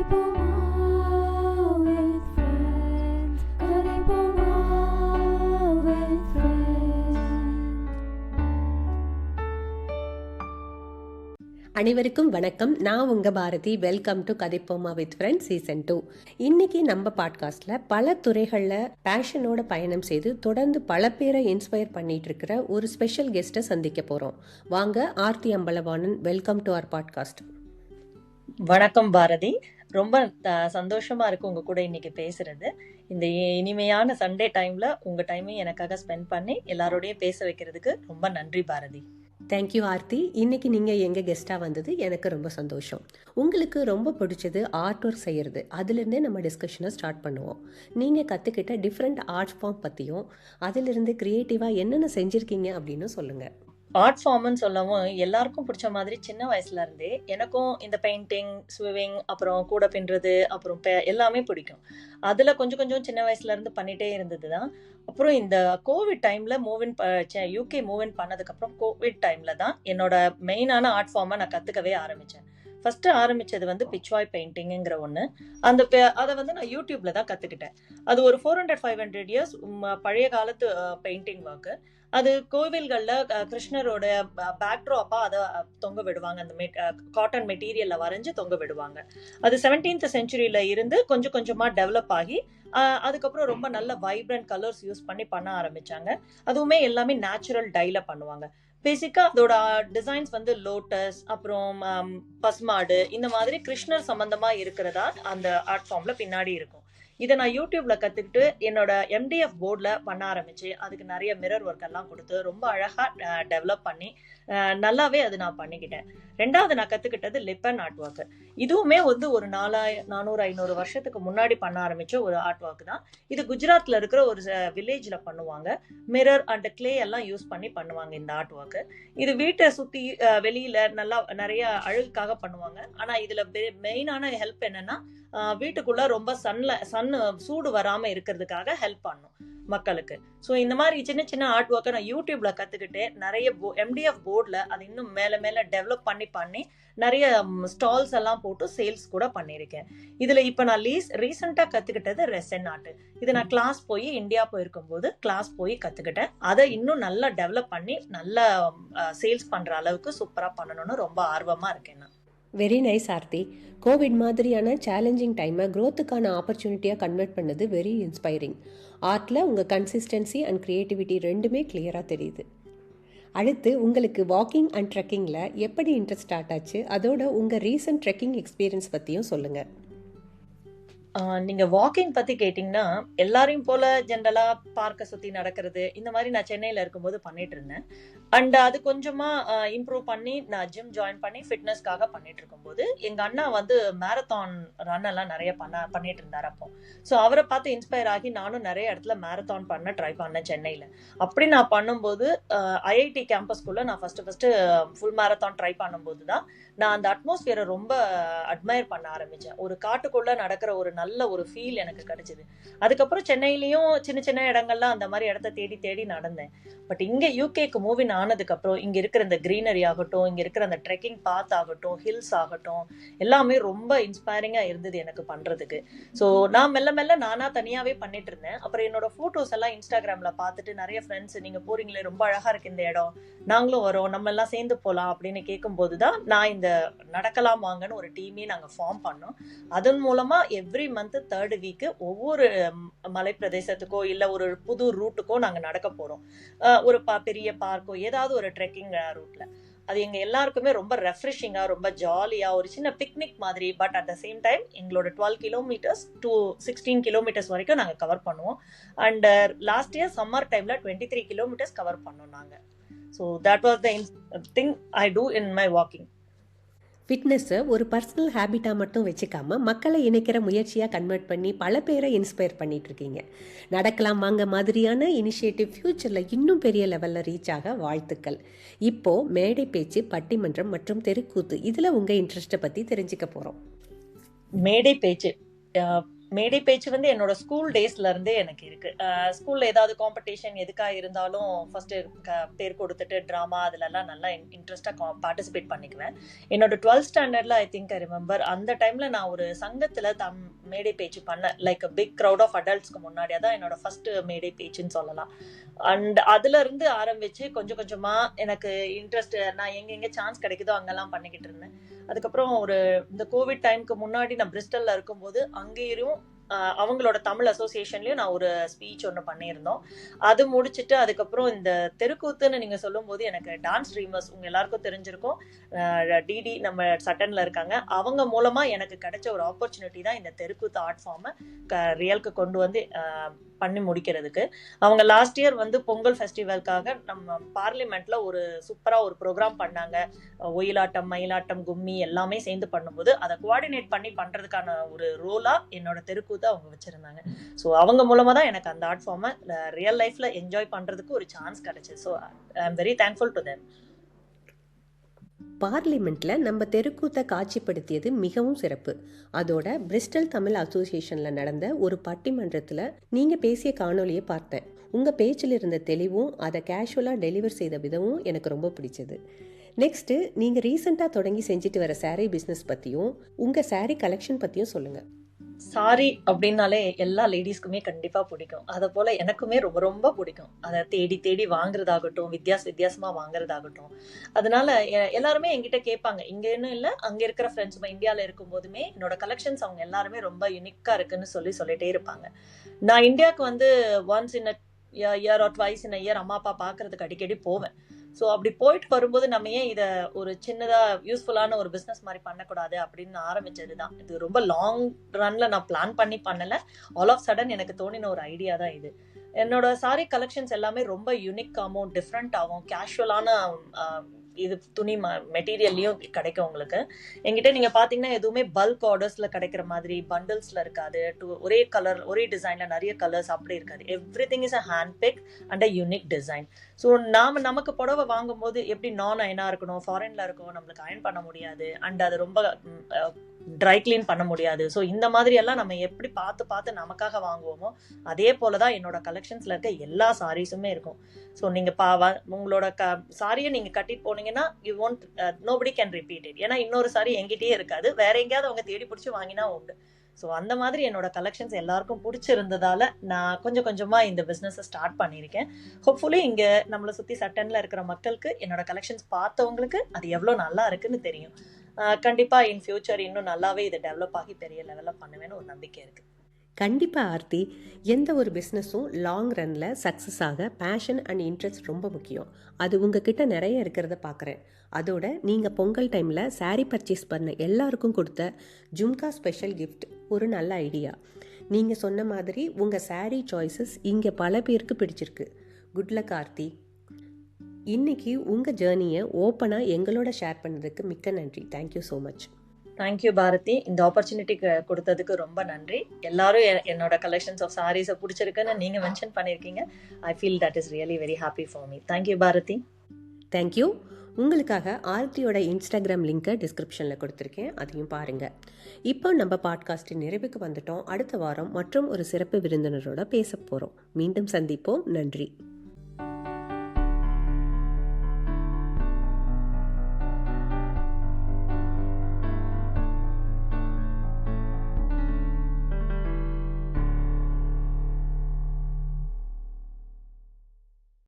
அனைவருக்கும் வணக்கம். நான் உங்கள் பாரதி. வெல்கம் டு கதைப்போமா வித் ஃப்ரெண்ட்ஸ் சீசன் 2. இன்னைக்கு நம்ம பாட்காஸ்ட்ல பல துறைகளில் பேஷனோட பயணம் செய்து தொடர்ந்து பல பேரை இன்ஸ்பயர் பண்ணிட்டு இருக்கிற ஒரு ஸ்பெஷல் கெஸ்ட்டை சந்திக்க போறோம். வாங்க, Aarthi Ambalavanan, welcome to our podcast. வணக்கம் பாரதி. ரொம்ப சந்தோஷமா இருக்கு உங்க கூட இன்னைக்கு பேசுறது. இந்த இனிமையான சண்டே டைம்ல உங்க டைமையும் எனக்காக ஸ்பெண்ட் பண்ணி எல்லாரோடையும் பேச வைக்கிறதுக்கு ரொம்ப நன்றி பாரதி. தேங்க்யூ ஆர்த்தி. இன்னைக்கு நீங்கள் எங்கள் கெஸ்ட்டாக வந்தது எனக்கு ரொம்ப சந்தோஷம். உங்களுக்கு ரொம்ப பிடிச்சது ஆர்ட் ஒர்க் செய்கிறது, அதுலேருந்தே நம்ம டிஸ்கஷனை ஸ்டார்ட் பண்ணுவோம். நீங்கள் கற்றுக்கிட்ட டிஃப்ரெண்ட் ஆர்ட் ஃபார்ம் பற்றியும் அதிலிருந்து க்ரியேட்டிவாக என்னென்ன செஞ்சுருக்கீங்க அப்படின்னு சொல்லுங்கள். ஆர்ட் ஃபார்ம்னு சொல்லவும் எல்லாருக்கும் பிடிச்ச மாதிரி சின்ன வயசுல இருந்தே எனக்கும் இந்த பெயிண்டிங், ஸ்விமிங், அப்புறம் கூட பின்னுறது, அப்புறம் எல்லாமே பிடிக்கும். அதில் கொஞ்சம் கொஞ்சம் சின்ன வயசுல இருந்து பண்ணிட்டே இருந்தது தான். அப்புறம் இந்த கோவிட் டைம்ல யூகே மூவின் பண்ணதுக்கப்புறம் கோவிட் டைம்ல தான் என்னோட மெயினான ஆர்ட் ஃபார்மை நான் கற்றுக்கவே ஆரம்பித்தேன். ஃபர்ஸ்ட் ஆரம்பிச்சது வந்து பிச்வாய் பெயிண்டிங்கிற ஒன்று. அதை வந்து நான் யூடியூப்ல தான் கற்றுக்கிட்டேன். அது ஒரு 400-500 இயர்ஸ் பழைய காலத்து பெயிண்டிங் ஒர்க்கு. அது கோவில்களில் கிருஷ்ணரோட பேக்ட்ராப்பா அதை தொங்க விடுவாங்க. அந்த காட்டன் மெட்டீரியல்ல வரைஞ்சு தொங்க விடுவாங்க. அது 17th செஞ்சுரியில இருந்து கொஞ்சம் கொஞ்சமா டெவலப் ஆகி அதுக்கப்புறம் ரொம்ப நல்ல வைப்ரண்ட் கலர்ஸ் யூஸ் பண்ண ஆரம்பிச்சாங்க. அதுவுமே எல்லாமே நேச்சுரல் டைல பண்ணுவாங்க. பேசிக்கா அதோட டிசைன்ஸ் வந்து லோட்டஸ், அப்புறம் பசுமாடு, இந்த மாதிரி கிருஷ்ணர் சம்பந்தமா இருக்கிறதா அந்த ஆர்ட் ஃபார்ம்ல பின்னாடி இருக்கும். இதை நான் யூடியூப்ல கத்துக்கிட்டு என்னோட MDF போர்ட்ல பண்ண ஆரம்பிச்சு அதுக்கு நிறைய மிரர் ஒர்க் எல்லாம் கொடுத்து ரொம்ப அழகா டெவலப் பண்ணி நல்லாவே அது நான் பண்ணிக்கிட்டேன். ரெண்டாவது நான் கத்துக்கிட்டது லிப் அண்ட் ஆர்ட் ஒர்க். இதுவுமே வந்து ஒரு 400-500 வருஷத்துக்கு முன்னாடி பண்ண ஆரம்பிச்ச ஒரு ஆர்ட் ஒர்க் தான். இது குஜராத்ல இருக்கிற ஒரு வில்லேஜ்ல பண்ணுவாங்க. மிரர் அண்ட் கிளே எல்லாம் யூஸ் பண்ணி பண்ணுவாங்க இந்த ஆர்ட் ஒர்க். இது வீட்டை சுத்தி வெளியில நல்லா நிறைய அழகுக்காக பண்ணுவாங்க. ஆனா இதுல மெயினான ஹெல்ப் என்னன்னா, வீட்டுக்குள்ள ரொம்ப சன் சூடு வராம இருக்கிறதுக்காக ஹெல்ப் பண்ணும் மக்களுக்கு. ஸோ இந்த மாதிரி சின்ன சின்ன ஆர்ட் ஒர்க்கை நான் யூடியூப்ல கத்துக்கிட்டு நிறைய MDF போர்ட்ல அது இன்னும் மேல மேல டெவலப் பண்ணி நிறைய ஸ்டால்ஸ் எல்லாம் போட்டு சேல்ஸ் கூட பண்ணியிருக்கேன். இதுல இப்ப நான் ரீசெண்டா கத்துக்கிட்டது ரெசன் ஆர்ட். இது நான் கிளாஸ் போய் இந்தியா போயிருக்கும் போது கிளாஸ் போய் கத்துக்கிட்டேன். அதை இன்னும் நல்லா டெவலப் பண்ணி நல்லா சேல்ஸ் பண்ற அளவுக்கு சூப்பரா பண்ணணும்னு ரொம்ப ஆர்வமா இருக்கேன் நான். Very nice Aarthi. கோவிட் மாதிரியான சேலஞ்சிங் டைமை க்ரோத்துக்கான ஆப்பர்ச்சுனிட்டியாக கன்வெர்ட் பண்ணது வெரி இன்ஸ்பைரிங். ஆர்ட்டில் உங்கள் கன்சிஸ்டன்சி அண்ட் க்ரியேட்டிவிட்டி ரெண்டுமே கிளியராக தெரியுது. அடுத்து உங்களுக்கு வாக்கிங் அண்ட் ட்ரெக்கிங்கில் எப்படி இன்ட்ரெஸ்ட் ஸ்டார்ட் ஆச்சு? அதோட உங்கள் ரீசன்ட் ட்ரெக்கிங் எக்ஸ்பீரியன்ஸ் பற்றியும் சொல்லுங்கள். நீங்க வாக்கிங் பத்தி கேட்டீங்கன்னா, எல்லாரையும் போல ஜென்ரலா பார்க்க சுத்தி நடக்கிறது, இந்த மாதிரி நான் சென்னையில இருக்கும்போது பண்ணிட்டு இருந்தேன். அண்ட் அது கொஞ்சமா இம்ப்ரூவ் பண்ணி நான் ஜிம் ஜாயின் பண்ணி ஃபிட்னஸ்க்காக பண்ணிட்டு இருக்கும்போது எங்க அண்ணா வந்து மேரத்தான் ரன் எல்லாம் நிறைய பண்ணிட்டு இருந்தார் அப்போ. ஸோ அவரை பார்த்து இன்ஸ்பயர் ஆகி நானும் நிறைய இடத்துல மேரத்தான் பண்ண ட்ரை பண்ணேன் சென்னையில. அப்படி நான் பண்ணும்போது IIT கேம்பஸ்குள்ள நான் ஃபர்ஸ்ட் ஃபுல் மேரத்தான் ட்ரை பண்ணும்போது தான் நான் அந்த அட்மாஸ்பியரை ரொம்ப அட்மையர் பண்ண ஆரம்பிச்சேன். ஒரு காட்டுக்குள்ள நடக்கிற ஒரு நல்ல ஒரு ஃபீல் எனக்கு கிடைச்சது. அதுக்கப்புறம் சென்னையிலயும் சின்ன சின்ன இடங்கள்லாம் அந்த மாதிரி இடத்த தேடி தேடி நடந்தேன். பட் இங்க யூகேக்கு மூவின் ஆனதுக்கு அப்புறம் இங்க இருக்கிற இந்த கிரீனரி ஆகட்டும், இங்க இருக்கிற அந்த ட்ரெக்கிங் பாத் ஆகட்டும், ஹில்ஸ் ஆகட்டும், எல்லாமே ரொம்ப இன்ஸ்பைரிங்கா இருந்தது எனக்கு பண்றதுக்கு. ஸோ நான் மெல்ல மெல்ல நானா தனியாவே பண்ணிட்டு இருந்தேன். அப்புறம் என்னோட போட்டோஸ் எல்லாம் இன்ஸ்டாகிராம்ல பார்த்துட்டு நிறைய ஃப்ரெண்ட்ஸ், நீங்க போறீங்களே ரொம்ப அழகா இருக்கு இந்த இடம், நாங்களும் வரோம், நம்ம எல்லாம் சேர்ந்து போலாம் அப்படின்னு கேட்கும் போதுதான் நான் இந்த நடக்கலாம் வாங்கன்னு ஒரு டீமே நாங்க ஃபார்ம் பண்ணோம். அதன் மூலமா எவ்ரி மந்த் 3rd வீக் ஒவ்வொரு மலை பிரதேசத்துக்கோ இல்ல ஒரு புது ரூட்டுக்கோ நாங்க நடக்க போறோம். ஒரு பெரிய பார்க்கோ ஏதாவது ஒரு ட்ரெக்கிங் ரூட்ல. அது எங்க எல்லாருக்குமே ரொம்ப ரெஃப்ரெஷிங்கா, ரொம்ப ஜாலியா, ஒரு சின்ன பிக்னிக் மாதிரி. But at the same time எங்களோட 12 கிலோமீட்டர்ஸ் to 16 கிலோமீட்டர்ஸ் வரைக்கும் நாங்க கவர் பண்ணுவோம். அண்ட் லாஸ்ட் இயர் சம்மர் டைம்ல 23 கிலோமீட்டர்ஸ் கவர் பண்ணோம் நாங்க. So that was the thing I do in my walking. ஃபிட்னஸை ஒரு பர்சனல் ஹேபிட்டாக மட்டும் வச்சுக்காம மக்களை இணைக்கிற முயற்சியாக கன்வெர்ட் பண்ணி பல பேரை இன்ஸ்பயர் பண்ணிட்டு இருக்கீங்க. நடக்கலாம் வாங்க மாதிரியான இனிஷியேட்டிவ் ஃபியூச்சரில் இன்னும் பெரிய லெவலில் ரீச் ஆக வாழ்த்துக்கள். இப்போது மேடை பேச்சு, பட்டிமன்றம் மற்றும் தெருக்கூத்து, இதில் உங்கள் இன்ட்ரெஸ்ட்டை பற்றி தெரிஞ்சுக்க போகிறோம். மேடை பேச்சு மேடை பேச்சு வந்து என்னோட ஸ்கூல் டேஸ்ல இருந்தே எனக்கு இருக்கு. ஸ்கூல்ல ஏதாவது காம்படிஷன் எதுக்கா இருந்தாலும் ஃபர்ஸ்ட் பேர் கொடுத்துட்டு ட்ராமா அதுலலாம் நல்லா இன்ட்ரெஸ்டா பார்ட்டிசிபேட் பண்ணிக்குவேன். என்னோட 12th ஸ்டாண்டர்ட்ல ஐ திங்க் ஐ ரிமெம்பர், அந்த டைம்ல நான் ஒரு சங்கத்துல மேடை பேச்சு பண்ணேன். லைக் பிக் க்ரௌட் ஆஃப் அடல்ட்ஸ்க்கு முன்னாடி. அதான் என்னோட ஃபர்ஸ்ட் மேடை பேச்சுன்னு சொல்லலாம். அண்ட் அதுல இருந்து ஆரம்பிச்சு கொஞ்சம் கொஞ்சமா எனக்கு இன்ட்ரெஸ்ட், நான் எங்க சான்ஸ் கிடைக்குதோ அங்கெல்லாம் பண்ணிக்கிட்டு இருந்தேன். அதுக்கப்புறம் இந்த கோவிட் டைமுக்கு முன்னாடி நான் பிரிஸ்டல்ல இருக்கும்போது அங்கேயும் அவங்களோட தமிழ் அசோசியேஷன்லயும் நான் ஒரு ஸ்பீச் ஒன்று பண்ணியிருந்தோம். அது முடிச்சுட்டு அதுக்கப்புறம் இந்த தெருக்கூத்துன்னு நீங்க சொல்லும் போது எனக்கு டான்ஸ் ட்ரீமர்ஸ் உங்க எல்லாருக்கும் தெரிஞ்சிருக்கும். டிடி நம்ம சட்டன்ல இருக்காங்க. அவங்க மூலமா எனக்கு கிடைச்ச ஒரு ஆப்பர்ச்சுனிட்டி தான் இந்த தெருக்கூத்து ஆர்ட் ஃபார்மை ரியலுக்கு கொண்டு வந்து பண்ணி முடிக்கிறதுக்கு. அவங்க லாஸ்ட் இயர் வந்து பொங்கல் ஃபெஸ்டிவல்காக நம்ம பார்லிமெண்ட்ல ஒரு சூப்பரா ஒரு ப்ரோக்ராம் பண்ணாங்க. ஒயிலாட்டம், மயிலாட்டம், கும்மி எல்லாமே சேர்ந்து பண்ணும்போது அதை கோஆர்டினேட் பண்ணி பண்றதுக்கான ஒரு ரோலா என்னோட தெருக்கூத்து அவங்க வச்சிருந்தாங்க. ஸோ அவங்க மூலமா தான் எனக்கு அந்த ஆர்ட் ஃபார்மை ரியல் லைஃப்ல என்ஜாய் பண்றதுக்கு ஒரு சான்ஸ் கிடைச்சது. So I am very thankful to them. பார்லிமெண்ட்ல நம்ம தெருக்கூத்தை காட்சிப்படுத்தியது மிகவும் சிறப்பு. அதோட பிரிஸ்டல் தமிழ் அசோசியேஷன்ல நடந்த ஒரு பட்டிமன்றத்துல நீங்க பேசிய காணொலியை பார்த்தேன். உங்க பேச்சில் இருந்த தெளிவும் அதை கேஷுவலா டெலிவர் செய்த விதமும் எனக்கு ரொம்ப பிடிச்சது. நெக்ஸ்ட், நீங்க ரீசெண்டா தொடங்கி செஞ்சுட்டு வர சாரி பிசினஸ் பத்தியும் உங்க சாரி கலெக்ஷன் பத்தியும் சொல்லுங்க. சாரி அப்படின்னாலே எல்லா லேடிஸ்க்குமே கண்டிப்பா பிடிக்கும். அதை போல எனக்குமே ரொம்ப ரொம்ப பிடிக்கும். அதை தேடி தேடி வாங்குறதாகட்டும், வித்தியாசமா வாங்குறதாகட்டும். அதனால எல்லாருமே என்கிட்ட கேட்பாங்க. இங்க இன்னும் இல்ல, அங்க இருக்கிற ஃப்ரெண்ட்ஸ் இந்தியால இருக்கும் போதுமே என்னோட கலெக்ஷன்ஸ் அவங்க எல்லாருமே ரொம்ப யூனிக்கா இருக்குன்னு சொல்லிட்டே இருப்பாங்க. நான் இந்தியாவுக்கு வந்து once in year R twice in year அம்மா அப்பா பாக்குறதுக்கு அடிக்கடி போவேன். ஸோ அப்படி போயிட்டு வரும்போது நம்ம ஏன் இதை ஒரு சின்னதா யூஸ்ஃபுல்லான ஒரு பிஸ்னஸ் மாதிரி பண்ணக்கூடாது அப்படின்னு ஆரம்பிச்சது தான். இது ரொம்ப லாங் ரன்ல நான் பிளான் பண்ணி பண்ணல. ஆல் ஆஃப் சடன் எனக்கு தோணின ஒரு ஐடியா தான் இது. என்னோட சாரி கலெக்ஷன்ஸ் எல்லாமே ரொம்ப யூனிக்காகவும் டிஃப்ரெண்டாகவும் கேஷுவலான இது துணி மெட்டீரியல்லையும் கிடைக்கும் உங்களுக்கு. என்கிட்ட நீங்க பாத்தீங்கன்னா எதுவுமே பல்க் ஆர்டர்ஸ்ல கிடைக்கிற மாதிரி பண்டில்ஸ்ல இருக்காது. ஒரே கலர் ஒரே டிசைன்ல நிறைய கலர்ஸ் அப்படி இருக்காது. Every thing is a hand big and a unique design. So நமக்கு புடவை வாங்கும் போது எப்படி நான் அயனா இருக்கணும், ஃபாரின்ல இருக்கோம், நம்மளுக்கு அயன் பண்ண முடியாது அண்ட் அது ரொம்ப ட்ரை கிளீன் பண்ண முடியாது. ஸோ இந்த மாதிரி எல்லாம் நம்ம எப்படி பார்த்து பார்த்து நமக்காக வாங்குவோமோ அதே போலதான் என்னோட கலெக்ஷன்ஸ்ல இருக்க எல்லா சாரீஸுமே இருக்கும். ஸோ நீங்க உங்களோட சாரியை நீங்க கட்டிட்டு போனீங்கன்னா you won't nobody can repeat it. ஏன்னா இன்னொரு சாரி எங்கிட்டயே இருக்காது, வேற எங்கேயாவது அவங்க தேடி பிடிச்சி வாங்கினா உண்டு. ஸோ அந்த மாதிரி என்னோட கலெக்ஷன்ஸ் எல்லாருக்கும் பிடிச்சிருந்ததால நான் கொஞ்சம் கொஞ்சமா இந்த பிசினஸை ஸ்டார்ட் பண்ணியிருக்கேன். ஹோப்ஃபுல்லி இங்க நம்மளை சுத்தி சட்டன்ல இருக்கிற மக்களுக்கு என்னோட கலெக்ஷன்ஸ் பார்த்தவங்களுக்கு அது எவ்வளவு நல்லா இருக்குன்னு தெரியும். கண்டிப்பா இன் ஃபியூச்சர் இன்னும் நல்லாவே இதை டெவலப் ஆகி பெரிய லெவல்ல பண்ணுவேன்னு ஒரு நம்பிக்கை இருக்கு. கண்டிப்பா ஆர்த்தி, எந்த ஒரு பிஸ்னஸும் லாங் ரன்ல சக்ஸஸ் ஆக பேஷன் அண்ட் இன்ட்ரெஸ்ட் ரொம்ப முக்கியம். அது உங்ககிட்ட நிறைய இருக்கிறத பார்க்குறேன். அதோட நீங்கள் பொங்கல் டைமில் சாரீ பர்ச்சேஸ் பண்ண எல்லாருக்கும் கொடுத்த ஜும்கா ஸ்பெஷல் கிஃப்ட் ஒரு நல்ல ஐடியா. நீங்கள் சொன்ன மாதிரி உங்கள் சாரீ சாய்ஸஸ் இங்கே பல பேருக்கு பிடிச்சிருக்கு. Good luck Aarthi. இன்னைக்கு உங்கள் ஜேர்னியை ஓப்பனாக எங்களோட ஷேர் பண்ணதுக்கு மிக்க நன்றி. Thank you so much. Thank you Bharathi. இந்த ஆப்பர்ச்சுனிட்டி கொடுத்ததுக்கு ரொம்ப நன்றி. எல்லாரும் என்னோட கலெக்ஷன்ஸ் ஆஃப் சாரீஸை பிடிச்சிருக்குன்னு நீங்க மென்ஷன் பண்ணியிருக்கீங்க. I feel that is really very happy for me. Thank you Bharathi. Thank you. உங்களுக்காக ஆர்த்தியோட இன்ஸ்டாகிராம் லிங்கை டிஸ்கிரிப்ஷனில் கொடுத்துருக்கேன், அதையும் பாருங்கள். இப்போ நம்ம பாட்காஸ்டின் நிறைவுக்கு வந்துட்டோம். அடுத்த வாரம் மற்றும் ஒரு சிறப்பு விருந்தினரோட பேச போகிறோம். மீண்டும் சந்திப்போம். நன்றி.